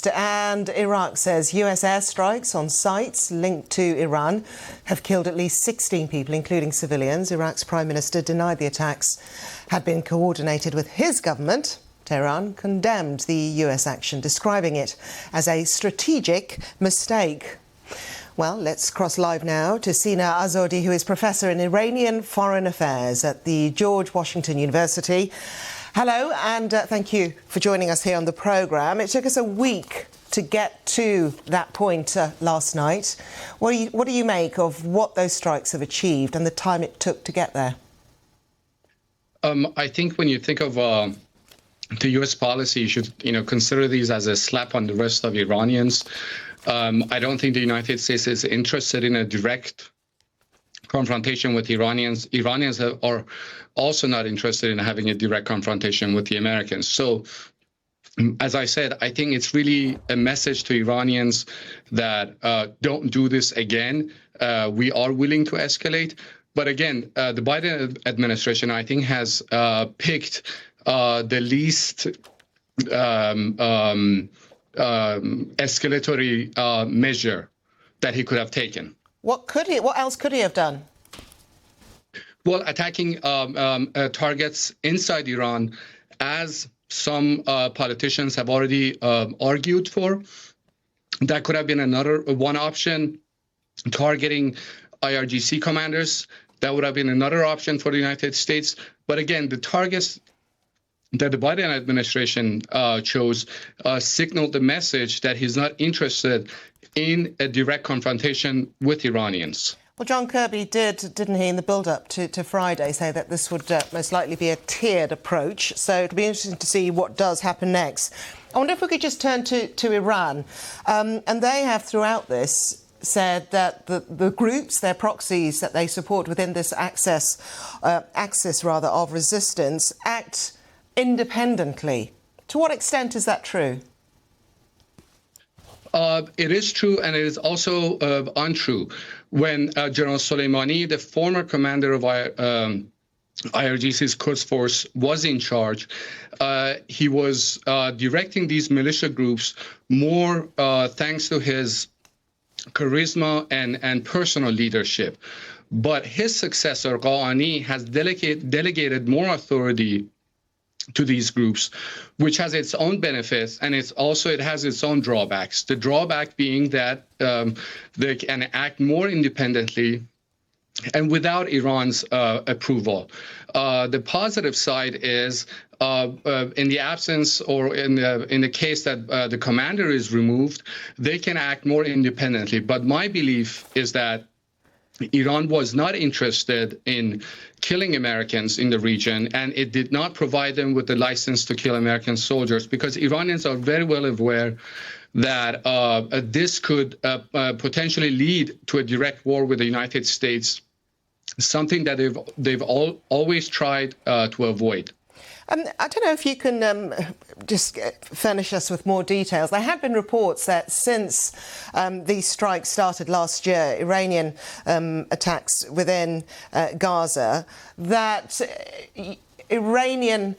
next. And Iraq says US airstrikes on sites linked to Iran have killed at least 16 people, including civilians. Iraq's Prime Minister denied the attacks had been coordinated with his government. Tehran condemned the US action, describing it as a strategic mistake. Well, let's cross live now to Sina Azodi, who is Professor in Iranian Foreign Affairs at the George Washington University. Hello, and thank you for joining us here on the programme. It took us a week to get to that point last night. What do you make of what those strikes have achieved and the time it took to get there? I think when you think of the U.S. policy, you should consider these as a slap on the wrist of Iranians. I don't think the United States is interested in a direct confrontation with Iranians. Iranians are also not interested in having a direct confrontation with the Americans. So, as I said, I think it's really a message to Iranians that don't do this again. We are willing to escalate. But again, the Biden administration, I think, has picked the least escalatory measure that he could have taken. What else could he have done? Well, attacking targets inside Iran, as some politicians have already argued for. That could have been one option. Targeting IRGC commanders, that would have been another option for the United States. But again, the targets that the Biden administration chose signaled the message that he's not interested in a direct confrontation with Iranians. Well, John Kirby didn't he, in the build-up to Friday, say that this would most likely be a tiered approach. So it'll be interesting to see what does happen next. I wonder if we could just turn to Iran. And they have, throughout this, said that the groups, their proxies that they support within this axis of resistance, act independently. To what extent is that true? It is true, and it is also untrue. When General Soleimani, the former commander of IRGC's Quds Force, was in charge, he was directing these militia groups more thanks to his charisma and personal leadership. But his successor, Rouhani, has delegated more authority to these groups, which has its own benefits, and it has its own drawbacks. The drawback being that they can act more independently and without Iran's approval. The positive side is in the absence, or in the case that the commander is removed, they can act more independently. But my belief is that Iran was not interested in killing Americans in the region, and it did not provide them with the license to kill American soldiers, because Iranians are very well aware that this could potentially lead to a direct war with the United States, something that they've always tried to avoid. I don't know if you can just furnish us with more details. There have been reports that since these strikes started last year, Iranian attacks within Gaza, that Israeli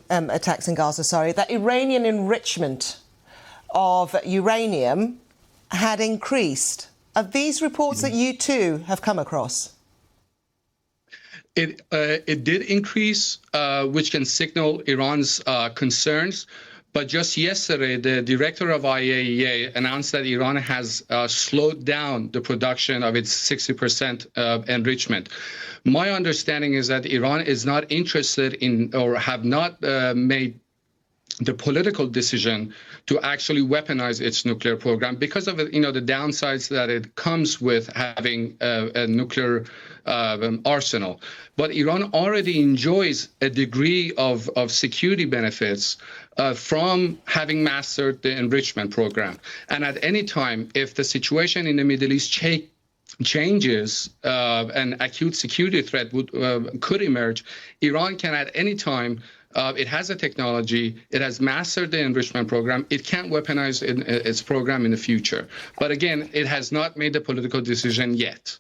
attacks in Gaza, that Iranian enrichment of uranium had increased. Are these reports that you too have come across? It did increase, which can signal Iran's concerns. But just yesterday, the director of IAEA announced that Iran has slowed down the production of its 60% enrichment. My understanding is that Iran is not interested in, or have not made the political decision to actually weaponize its nuclear program because of the downsides that it comes with having a nuclear arsenal. But Iran already enjoys a degree of security benefits from having mastered the enrichment program. And at any time, if the situation in the Middle East changes, an acute security threat could emerge, Iran can at any time. It has a technology. It has mastered the enrichment program. It can't weaponize its program in the future. But again, it has not made the political decision yet.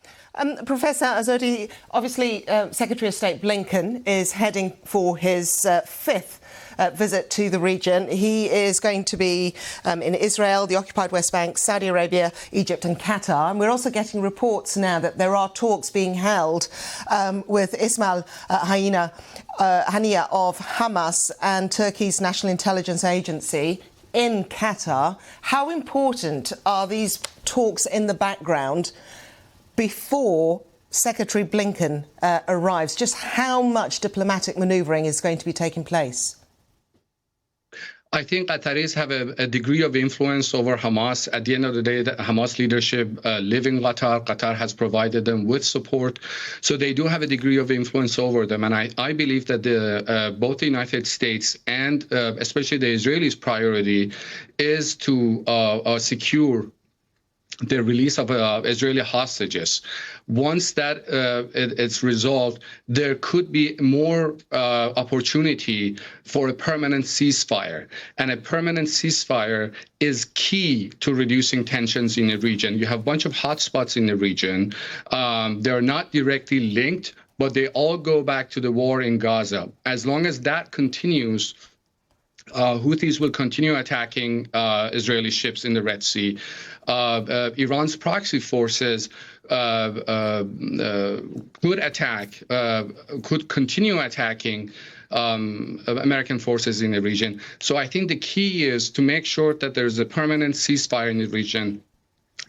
Professor Azodi, obviously, Secretary of State Blinken is heading for his fifth visit to the region. He is going to be in Israel, the occupied West Bank, Saudi Arabia, Egypt and Qatar. And we're also getting reports now that there are talks being held with Ismail Haniyeh of Hamas and Turkey's National Intelligence Agency in Qatar. How important are these talks in the background before Secretary Blinken arrives? Just how much diplomatic manoeuvring is going to be taking place? I think Qataris have a degree of influence over Hamas. At the end of the day, the Hamas leadership live in Qatar. Qatar has provided them with support. So they do have a degree of influence over them. And I believe that both the United States and especially the Israelis' priority is to secure the release of Israeli hostages. Once that it's resolved, there could be more opportunity for a permanent ceasefire. And a permanent ceasefire is key to reducing tensions in the region. You have a bunch of hotspots in the region. They're not directly linked, but they all go back to the war in Gaza. As long as that continues, Houthis will continue attacking Israeli ships in the Red Sea. Iran's proxy forces could continue attacking American forces in the region. So I think the key is to make sure that there's a permanent ceasefire in the region.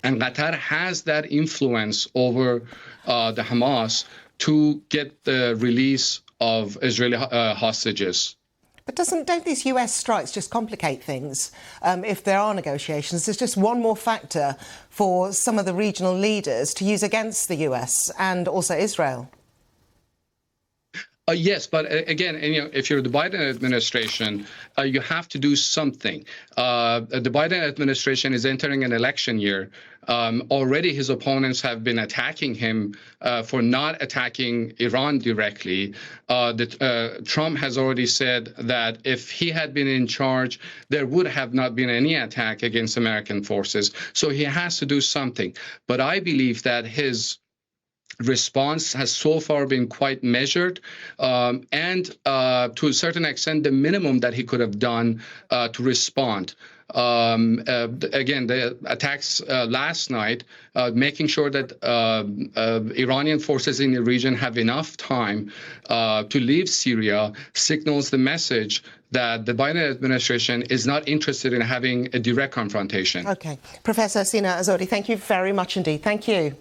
And Qatar has that influence over the Hamas to get the release of Israeli hostages. But don't these US strikes just complicate things if there are negotiations? There's just one more factor for some of the regional leaders to use against the US and also Israel. Yes, but again, if you're the Biden administration, you have to do something. The Biden administration is entering an election year. Already his opponents have been attacking him for not attacking Iran directly. Trump has already said that if he had been in charge, there would have not been any attack against American forces. So he has to do something. But I believe that his response has so far been quite measured and to a certain extent the minimum that he could have done to respond. Again, the attacks last night, making sure that Iranian forces in the region have enough time to leave Syria signals the message that the Biden administration is not interested in having a direct confrontation. OK. Professor Sina Azzouri, thank you very much indeed. Thank you.